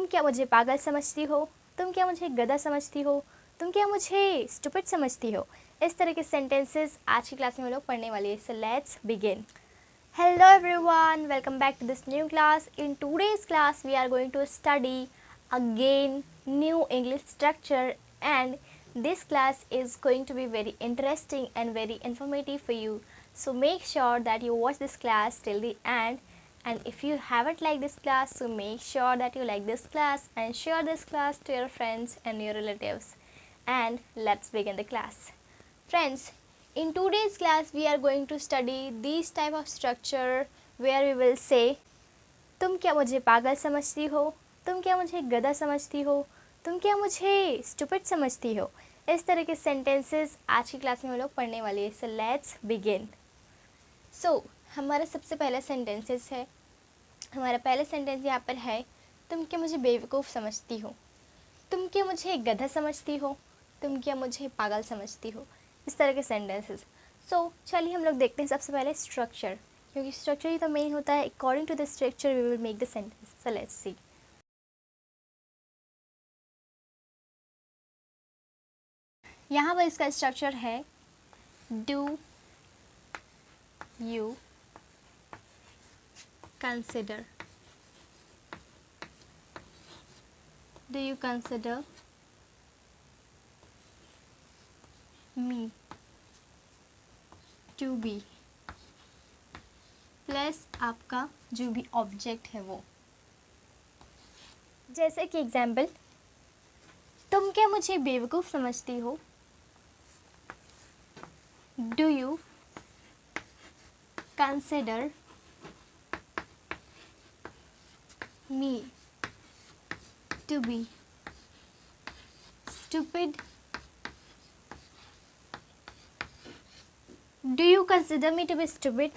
तुम क्या मुझे पागल समझती हो, तुम क्या मुझे गधा समझती हो, तुम क्या मुझे स्टूपिड समझती हो। इस तरह के सेंटेंसेस आज की क्लास में हम लोग पढ़ने वाले हैं। So let's begin. Hello everyone, welcome back to this new class. In today's class we are going to study again new English structure, and this class is going to be very interesting and very informative for you. So make sure that you watch this class till the end, and if you haven't liked this class, so make sure that you like this class and share this class to your friends and your relatives. And let's begin the class. Friends, in today's class we are going to study these type of structure where we will say तुम क्या मुझे पागल समझती हो, तुम क्या मुझे गधा समझती हो, तुम क्या मुझे स्टूपिड समझती हो। इस तरह के सेंटेंसेस आज की क्लास में हम लोग पढ़ने वाले हैं। So let's begin. सो हमारा सबसे पहला सेंटेंसेस है, हमारा पहला सेंटेंस यहाँ पर है तुम क्या मुझे बेवकूफ़ समझती हो, तुम क्या मुझे गधा समझती हो, तुम क्या मुझे पागल समझती हो। इस तरह के सेंटेंसेस। सो चलिए हम लोग देखते हैं सबसे पहले स्ट्रक्चर, क्योंकि स्ट्रक्चर ही तो मेन होता है। According to the structure we will make the sentence. So let's see. यहाँ पर इसका स्ट्रक्चर है do you consider, do you consider me to be plus आपका जो भी ऑब्जेक्ट है वो। जैसे कि एग्जाम्पल, तुम क्या मुझे बेवकूफ़ समझती हो, do you consider me to be stupid, do you consider me to be stupid.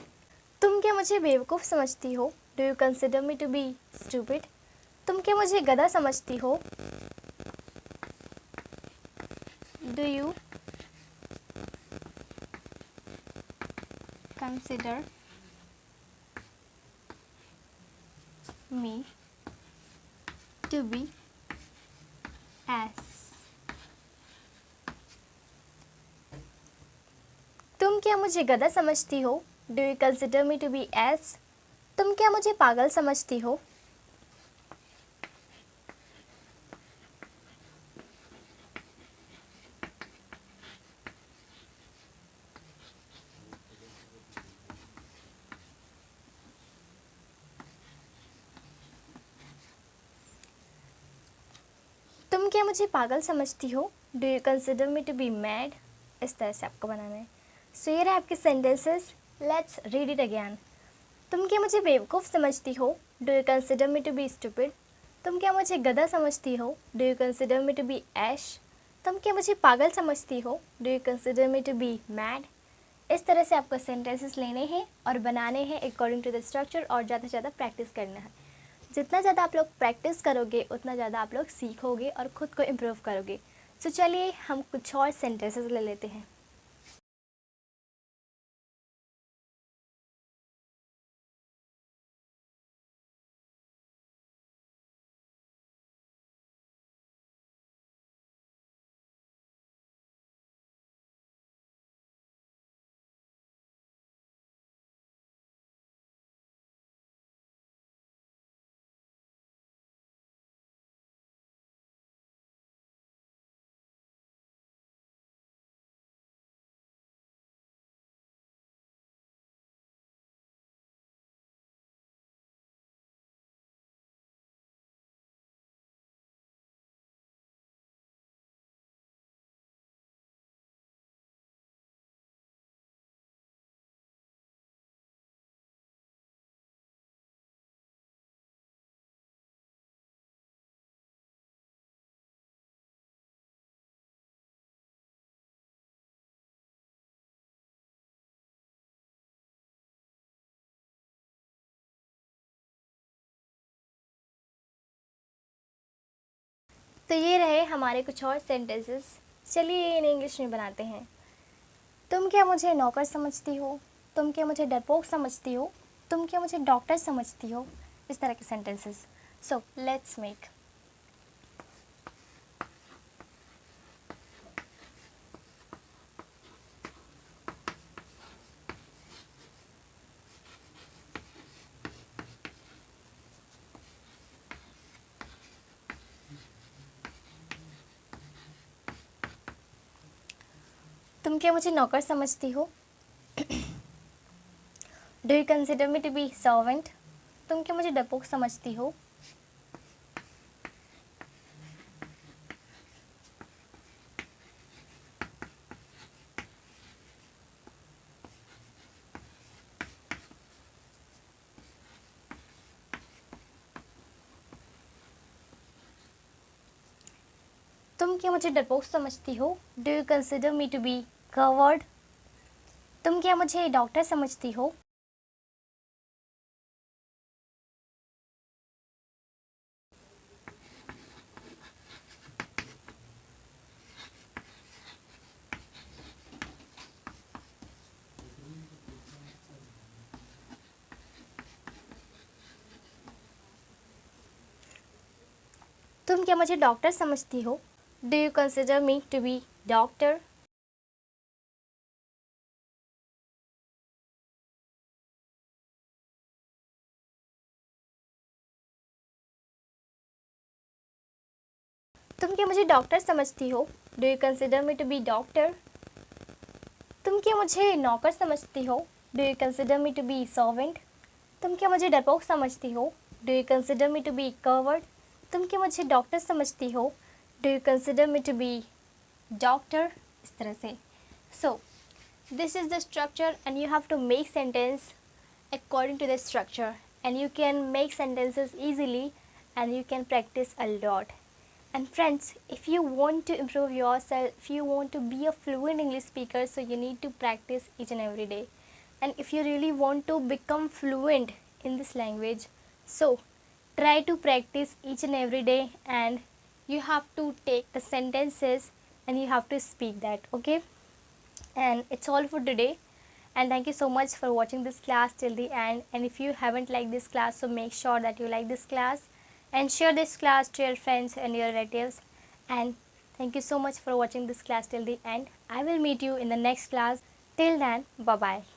तुम क्या मुझे बेवकूफ़ समझती हो, do you consider me to be stupid. तुम क्या मुझे गधा समझती हो, do you consider me to be ass. तुम क्या मुझे गधा समझती हो, do you consider me to be ass. तुम क्या मुझे पागल समझती हो। तुम क्या मुझे पागल समझती हो, do you consider me to be mad. इस तरह से आपको बनाना है। सो ये रहे आपके sentences. Let's read it again. तुम क्या मुझे बेवकूफ़ समझती हो, do you consider me to be stupid. तुम क्या मुझे गधा समझती हो, do you consider me to be ass. तुम क्या मुझे पागल समझती हो, do you consider me to be mad. इस तरह से आपको सेंटेंसेस लेने हैं और बनाने हैं अकॉर्डिंग टू द स्ट्रक्चर, और ज़्यादा से ज़्यादा प्रैक्टिस करना है। जितना ज़्यादा आप लोग प्रैक्टिस करोगे उतना ज़्यादा आप लोग सीखोगे और ख़ुद को इम्प्रूव करोगे। सो चलिए हम कुछ और सेंटेंसेस ले लेते हैं। तो ये रहे हमारे कुछ और सेंटेंसेस। चलिए इन इंग्लिश में बनाते हैं। तुम क्या मुझे नौकर समझती हो, तुम क्या मुझे डरपोक समझती हो, तुम क्या मुझे डॉक्टर समझती हो। इस तरह के सेंटेंसेस। So let's make. तुम क्या मुझे नौकर समझती हो? Do you consider me to be servant? तुम क्या मुझे डरपोक समझती हो? तुम क्या मुझे डरपोक समझती हो? Do you consider me to be coward? तुम क्या मुझे डॉक्टर समझती हो? तुम क्या मुझे डॉक्टर समझती हो? Do you consider me to be doctor? तुम क्या मुझे डॉक्टर समझती हो? Do you consider me to be doctor? तुम क्या मुझे नौकर समझती हो? Do you consider me to be servant? तुम क्या मुझे डरपोक समझती हो? Do you consider me to be coward? तुम क्या मुझे डॉक्टर समझती हो? Do you consider me to be doctor? इस तरह से. So, this is the structure and you have to make sentence according to the structure, and you can make sentences easily and you can practice a lot. And friends, if you want to improve yourself, if you want to be a fluent English speaker, so you need to practice each and every day. And if you really want to become fluent in this language, so try to practice each and every day, and you have to take the sentences and you have to speak that, okay? And it's all for today, and thank you so much for watching this class till the end. And if you haven't liked this class, so make sure that you like this class and share this class to your friends and your relatives. And thank you so much for watching this class till the end. I will meet you in the next class. Till then, bye bye.